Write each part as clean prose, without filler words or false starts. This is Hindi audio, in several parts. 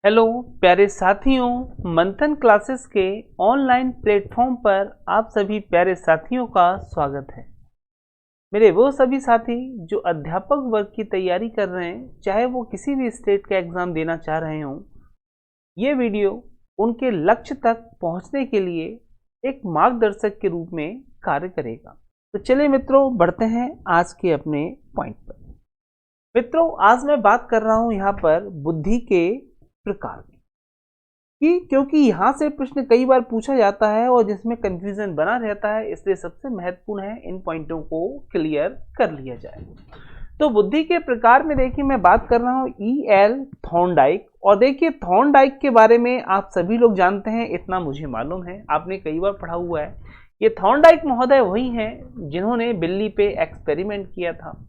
हेलो प्यारे साथियों, मंथन क्लासेस के ऑनलाइन प्लेटफॉर्म पर आप सभी प्यारे साथियों का स्वागत है। मेरे वो सभी साथी जो अध्यापक वर्ग की तैयारी कर रहे हैं, चाहे वो किसी भी स्टेट का एग्ज़ाम देना चाह रहे हों, ये वीडियो उनके लक्ष्य तक पहुंचने के लिए एक मार्गदर्शक के रूप में कार्य करेगा। तो चलिए मित्रों, बढ़ते हैं आज के अपने पॉइंट पर। मित्रों, आज मैं बात कर रहा हूं यहाँ पर बुद्धि के प्रकार की, क्योंकि यहाँ से प्रश्न कई बार पूछा जाता है और जिसमें कंफ्यूजन बना रहता है, इसलिए सबसे महत्वपूर्ण है इन पॉइंटों को क्लियर कर लिया जाए। तो बुद्धि के प्रकार में देखिए, मैं बात कर रहा हूँ E.L. थॉर्नडाइक। और देखिए, थॉर्नडाइक के बारे में आप सभी लोग जानते हैं, इतना मुझे मालूम है, आपने कई बार पढ़ा हुआ है। ये थॉर्नडाइक महोदय वही हैं जिन्होंने बिल्ली पे एक्सपेरिमेंट किया था।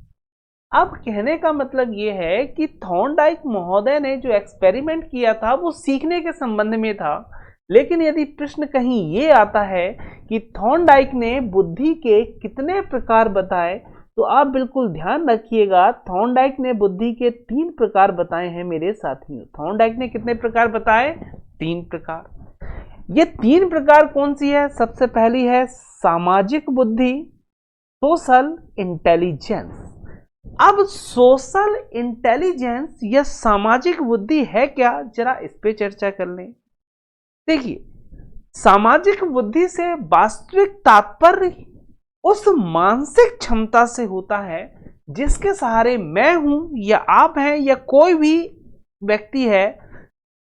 अब कहने का मतलब ये है कि थॉर्नडाइक महोदय ने जो एक्सपेरिमेंट किया था वो सीखने के संबंध में था, लेकिन यदि प्रश्न कहीं ये आता है कि थॉर्नडाइक ने बुद्धि के कितने प्रकार बताए, तो आप बिल्कुल ध्यान रखिएगा, थॉर्नडाइक ने बुद्धि के 3 प्रकार बताए हैं मेरे साथियों। थॉर्नडाइक ने कितने प्रकार बताए? 3 प्रकार। ये 3 प्रकार कौन सी है? सबसे पहली है सामाजिक बुद्धि, सोशल इंटेलिजेंस। अब सोशल इंटेलिजेंस या सामाजिक बुद्धि है क्या, जरा इस पे चर्चा कर लें। देखिए, सामाजिक बुद्धि से वास्तविक तात्पर्य उस मानसिक क्षमता से होता है जिसके सहारे मैं हूं या आप हैं या कोई भी व्यक्ति है,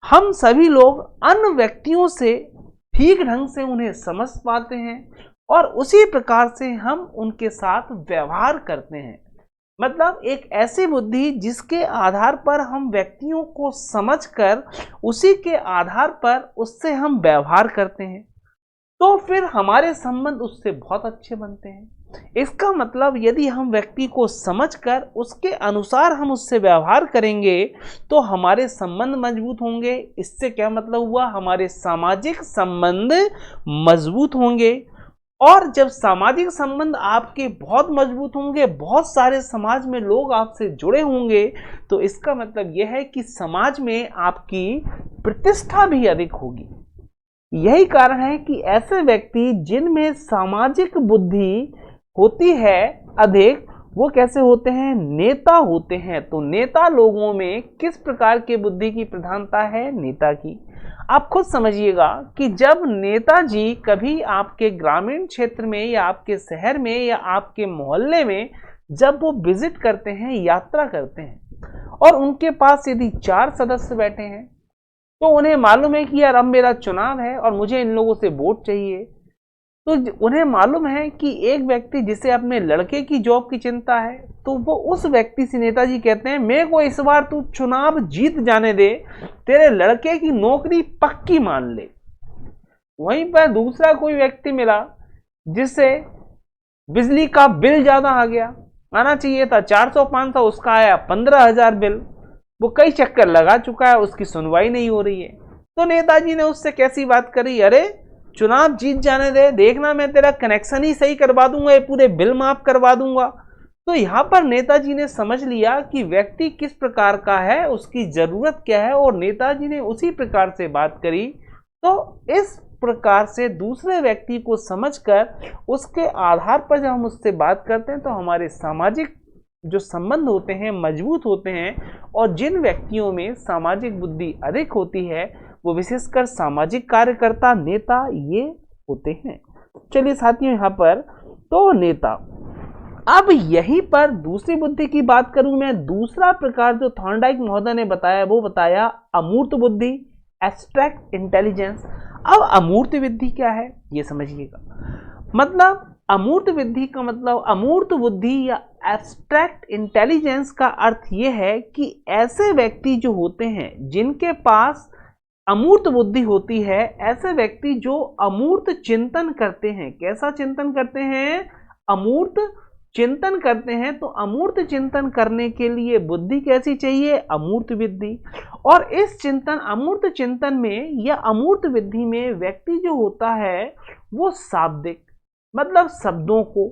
हम सभी लोग अन्य व्यक्तियों से ठीक ढंग से उन्हें समझ पाते हैं और उसी प्रकार से हम उनके साथ व्यवहार करते हैं। मतलब एक ऐसी बुद्धि जिसके आधार पर हम व्यक्तियों को समझकर उसी के आधार पर उससे हम व्यवहार करते हैं, तो फिर हमारे संबंध उससे बहुत अच्छे बनते हैं। इसका मतलब यदि हम व्यक्ति को समझकर उसके अनुसार हम उससे व्यवहार करेंगे तो हमारे संबंध मजबूत होंगे। इससे क्या मतलब हुआ? हमारे सामाजिक संबंध मजबूत होंगे। और जब सामाजिक संबंध आपके बहुत मजबूत होंगे, बहुत सारे समाज में लोग आपसे जुड़े होंगे, तो इसका मतलब यह है कि समाज में आपकी प्रतिष्ठा भी अधिक होगी। यही कारण है कि ऐसे व्यक्ति जिनमें सामाजिक बुद्धि होती है अधिक, वो कैसे होते हैं? नेता होते हैं। तो नेता लोगों में किस प्रकार की बुद्धि की प्रधानता है? नेता की। आप खुद समझिएगा कि जब नेताजी कभी आपके ग्रामीण क्षेत्र में या आपके शहर में या आपके मोहल्ले में जब वो विजिट करते हैं, यात्रा करते हैं, और उनके पास यदि 4 सदस्य बैठे हैं, तो उन्हें मालूम है कि यार अब मेरा चुनाव है और मुझे इन लोगों से वोट चाहिए। तो उन्हें मालूम है कि एक व्यक्ति जिसे अपने लड़के की जॉब की चिंता है, तो वो उस व्यक्ति से नेताजी कहते हैं, मेरे को इस बार तू चुनाव जीत जाने दे, तेरे लड़के की नौकरी पक्की मान ले। वहीं पर दूसरा कोई व्यक्ति मिला जिससे बिजली का बिल ज्यादा आ गया, आना चाहिए था 400-500, उसका आया 15,000 बिल। वो कई चक्कर लगा चुका है, उसकी सुनवाई नहीं हो रही है। तो नेताजी ने उससे कैसी बात करी, अरे चुनाव जीत जाने दे, देखना मैं तेरा कनेक्शन ही सही करवा दूंगा, ये पूरे बिल माफ करवा दूंगा। तो यहाँ पर नेताजी ने समझ लिया कि व्यक्ति किस प्रकार का है, उसकी जरूरत क्या है, और नेताजी ने उसी प्रकार से बात करी। तो इस प्रकार से दूसरे व्यक्ति को समझकर उसके आधार पर जब हम उससे बात करते हैं, तो हमारे सामाजिक जो संबंध होते हैं मजबूत होते हैं। और जिन व्यक्तियों में सामाजिक बुद्धि अधिक होती है, वो विशेषकर सामाजिक कार्यकर्ता, नेता, ये होते हैं। चलिए साथियों, यहाँ पर तो नेता। अब यहीं पर दूसरी बुद्धि की बात करूं मैं, दूसरा प्रकार जो थॉर्नडाइक महोदय ने बताया, वो बताया अमूर्त बुद्धि, एब्स्ट्रैक्ट इंटेलिजेंस। अब अमूर्त बुद्धि क्या है, ये समझिएगा। मतलब अमूर्त बुद्धि का मतलब, अमूर्त बुद्धि या एब्स्ट्रैक्ट इंटेलिजेंस का अर्थ यह है कि ऐसे व्यक्ति जो होते हैं जिनके पास अमूर्त बुद्धि होती है, ऐसे व्यक्ति जो अमूर्त चिंतन करते हैं। कैसा चिंतन करते हैं? अमूर्त चिंतन करते हैं। तो अमूर्त चिंतन करने के लिए बुद्धि कैसी चाहिए? अमूर्त बुद्धि। और इस चिंतन, अमूर्त चिंतन में या अमूर्त बुद्धि में व्यक्ति जो होता है वो शाब्दिक, मतलब शब्दों को।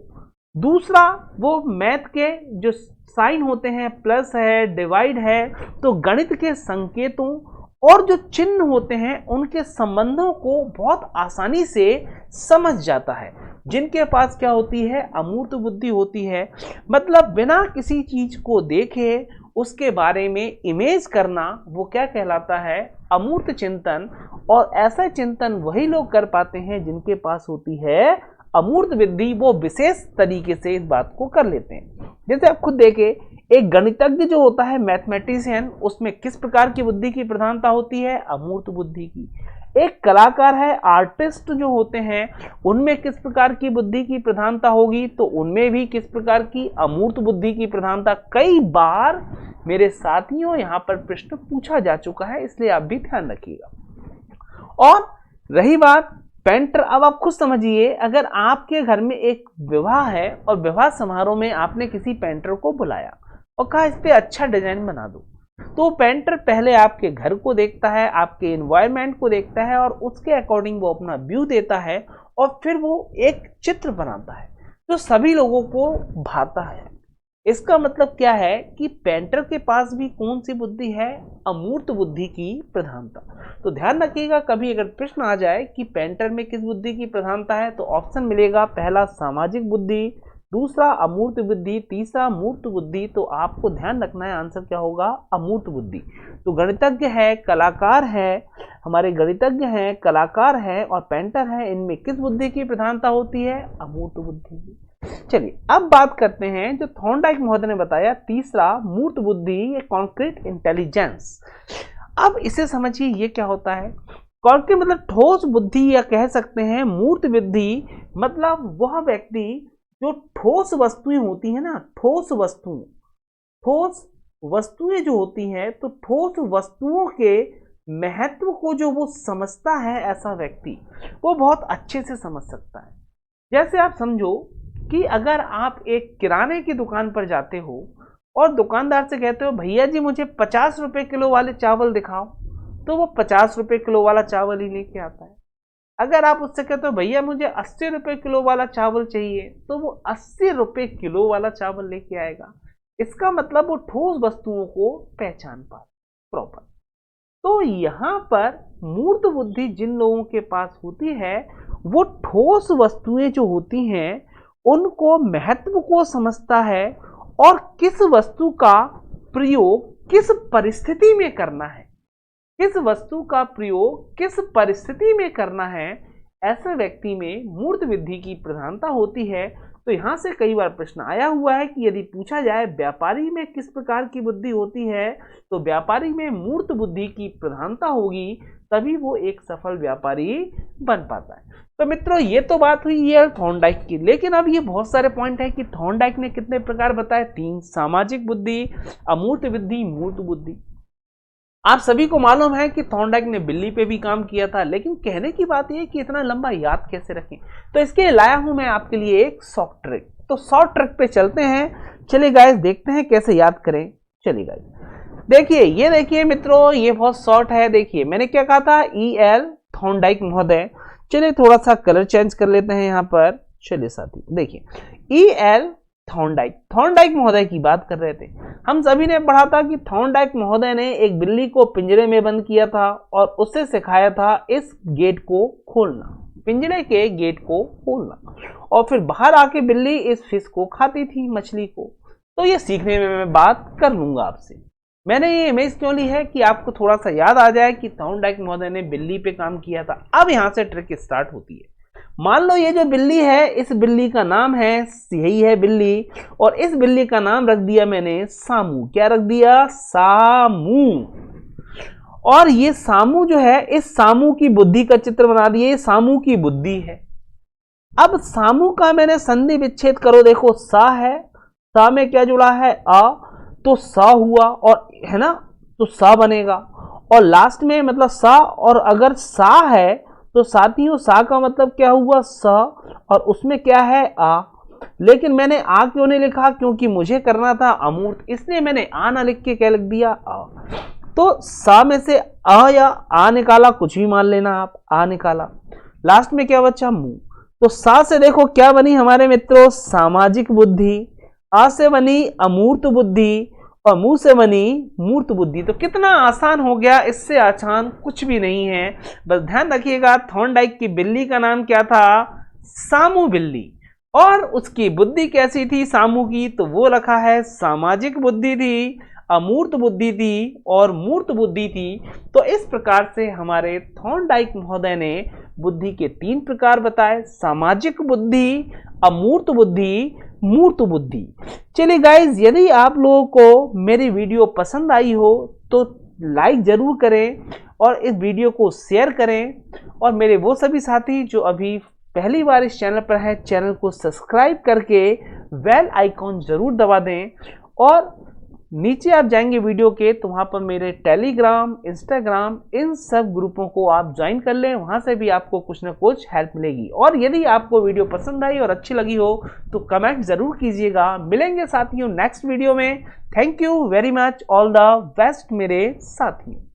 दूसरा, वो मैथ के जो साइन होते हैं, प्लस है, डिवाइड है, तो गणित के संकेतों और जो चिन्ह होते हैं उनके संबंधों को बहुत आसानी से समझ जाता है। जिनके पास क्या होती है, अमूर्त बुद्धि होती है, मतलब बिना किसी चीज को देखे उसके बारे में इमेज करना, वो क्या कहलाता है, अमूर्त चिंतन। और ऐसा चिंतन वही लोग कर पाते हैं जिनके पास होती है अमूर्त बुद्धि। वो विशेष तरीके से इस बात को कर लेते हैं। जैसे आप खुद देखें, एक गणितज्ञ जो होता है, मैथमेटिशियन, उसमें किस प्रकार की बुद्धि की प्रधानता होती है, अमूर्त बुद्धि की। एक कलाकार है, आर्टिस्ट जो होते हैं, उनमें किस प्रकार की बुद्धि की प्रधानता होगी, तो उनमें भी किस प्रकार की, अमूर्त बुद्धि की प्रधानता। कई बार मेरे साथियों यहाँ पर प्रश्न पूछा जा चुका है, इसलिए आप भी ध्यान रखिएगा। और रही बात पेंटर, अब आप खुद समझिए, अगर आपके घर में एक विवाह है और विवाह समारोह में आपने किसी पेंटर को बुलाया और कहा इस पे अच्छा डिजाइन बना दो, तो पेंटर पहले आपके घर को देखता है, आपके एनवायरनमेंट को देखता है और उसके अकॉर्डिंग वो अपना व्यू देता है और फिर वो एक चित्र बनाता है जो सभी लोगों को भाता है। इसका मतलब क्या है कि पेंटर के पास भी कौन सी बुद्धि है, अमूर्त बुद्धि की प्रधानता। तो ध्यान रखिएगा, कभी अगर प्रश्न आ जाए कि पेंटर में किस बुद्धि की प्रधानता है, तो ऑप्शन मिलेगा, पहला सामाजिक बुद्धि, दूसरा अमूर्त बुद्धि, तीसरा मूर्त बुद्धि। तो आपको ध्यान रखना है आंसर क्या होगा, अमूर्त बुद्धि। तो गणितज्ञ है, कलाकार है, हमारे गणितज्ञ हैं, कलाकार है और पेंटर है, इनमें किस बुद्धि की प्रधानता होती है, अमूर्त बुद्धि की। चलिए अब बात करते हैं जो थॉर्नडाइक महोदय ने बताया, तीसरा मूर्त बुद्धि, ये कॉन्क्रीट इंटेलिजेंस। अब इसे समझिए, ये क्या होता है। कॉन्क्रीट मतलब ठोस बुद्धि, या कह सकते हैं मूर्त बुद्धि मतलब वह व्यक्ति जो ठोस वस्तुएं होती है ना, ठोस वस्तुएं जो होती हैं, तो ठोस वस्तुओं के महत्व को जो वो समझता है, ऐसा व्यक्ति वो बहुत अच्छे से समझ सकता है। जैसे आप समझो कि अगर आप एक किराने की दुकान पर जाते हो और दुकानदार से कहते हो भैया जी मुझे 50 रुपए किलो वाले चावल दिखाओ, तो वो 50 रुपए किलो वाला चावल ही लेके आता है। अगर आप उससे कहते हो भैया मुझे 80 रुपए किलो वाला चावल चाहिए, तो वो 80 रुपए किलो वाला चावल लेके आएगा। इसका मतलब वो ठोस वस्तुओं को पहचान पा प्रॉपर। तो यहाँ पर मूर्त बुद्धि जिन लोगों के पास होती है, वो ठोस वस्तुएं जो होती हैं उनको महत्व को समझता है और किस वस्तु का प्रयोग किस परिस्थिति में करना है, किस वस्तु का प्रयोग किस परिस्थिति में करना है, ऐसे व्यक्ति में मूर्त बुद्धि की प्रधानता होती है। तो यहां से कई बार प्रश्न आया हुआ है कि यदि पूछा जाए व्यापारी में किस प्रकार की बुद्धि होती है, तो व्यापारी में मूर्त बुद्धि की प्रधानता होगी, तभी वो एक सफल व्यापारी बन पाता है। तो मित्रों ये तो बात हुई ये थॉर्नडाइक की, लेकिन अब ये बहुत सारे पॉइंट है कि थॉर्नडाइक ने कितने प्रकार बताए, 3, सामाजिक बुद्धि, अमूर्त बुद्धि, मूर्त बुद्धि। आप सभी को मालूम है कि थॉर्नडाइक ने बिल्ली पे भी काम किया था, लेकिन कहने की बात यह कि इतना लंबा याद कैसे रखें, तो इसके लिए लाया हूं मैं आपके लिए एक शॉर्ट ट्रिक। तो शॉर्ट ट्रिक पे चलते हैं, चलिए गाइस देखते हैं कैसे याद करें। चलिए गाइस देखिए, ये देखिए मित्रों, ये बहुत शॉर्ट है। देखिए मैंने क्या कहा था, E.L. थॉर्नडाइक महोदय। चलिए थोड़ा सा कलर चेंज कर लेते हैं यहाँ पर। चलिए साथी देखिए, E.L. थॉर्नडाइक महोदय की बात कर रहे थे। हम सभी ने पढ़ा था कि थॉर्नडाइक महोदय ने एक बिल्ली को पिंजरे में बंद किया था और उससे सिखाया था इस गेट को खोलना, पिंजरे के गेट को खोलना, और फिर बाहर आके बिल्ली इस फिश को खाती थी, मछली को। तो ये सीखने में मैं बात कर लूंगा आपसे। मैंने ये इमेज क्यों ली है कि आपको थोड़ा सा याद आ जाए कि थॉर्नडाइक महोदय ने बिल्ली पे काम किया था। अब यहां से ट्रिक स्टार्ट होती है। मान लो ये जो बिल्ली है, इस बिल्ली का नाम है, यही है बिल्ली, और इस बिल्ली का नाम रख दिया मैंने सामू। क्या रख दिया, सामू। और ये सामू जो है, इस सामू की बुद्धि का चित्र बना दिया, ये सामू की बुद्धि है। अब सामू का मैंने संधि विच्छेद करो, देखो सा है, सा में क्या जुड़ा है, आ, तो सा हुआ, और है ना, तो सा बनेगा। और लास्ट में मतलब सा, और अगर सा है तो साथियों सा का मतलब क्या हुआ, स, और उसमें क्या है, आ। लेकिन मैंने आ क्यों नहीं लिखा, क्योंकि मुझे करना था अमूर्त, इसलिए मैंने आ ना लिख के क्या लिख दिया, आ। तो सा में से आ या आ निकाला, कुछ भी मान लेना आप, आ निकाला, लास्ट में क्या बचा, मुंह। तो सा से देखो क्या बनी हमारे मित्रों, सामाजिक बुद्धि, आ से बनी अमूर्त बुद्धि, और मुंह से बनी मूर्त बुद्धि। तो कितना आसान हो गया, इससे आसान कुछ भी नहीं है। बस ध्यान रखिएगा, थॉर्नडाइक की बिल्ली का नाम क्या था? सामू बिल्ली। और उसकी बुद्धि कैसी थी सामू की? तो वो रखा है सामाजिक बुद्धि थी, अमूर्त बुद्धि थी और मूर्त बुद्धि थी। तो इस प्रकार से हमारे थॉर्नडाइक महोदय ने बुद्धि के 3 प्रकार बताए: सामाजिक बुद्धि, अमूर्त बुद्धि, मूर्त बुद्धि। चलिए गाइज, यदि आप लोगों को मेरी वीडियो पसंद आई हो तो लाइक जरूर करें और इस वीडियो को शेयर करें। और मेरे वो सभी साथी जो अभी पहली बार इस चैनल पर हैं, चैनल को सब्सक्राइब करके बेल आइकॉन जरूर दबा दें। और नीचे आप जाएंगे वीडियो के तो वहाँ पर मेरे टेलीग्राम, इंस्टाग्राम, इन सब ग्रुपों को आप ज्वाइन कर लें, वहाँ से भी आपको कुछ ना कुछ हेल्प मिलेगी। और यदि आपको वीडियो पसंद आई और अच्छी लगी हो तो कमेंट ज़रूर कीजिएगा। मिलेंगे साथियों नेक्स्ट वीडियो में। Thank you very much, all the best मेरे साथियों।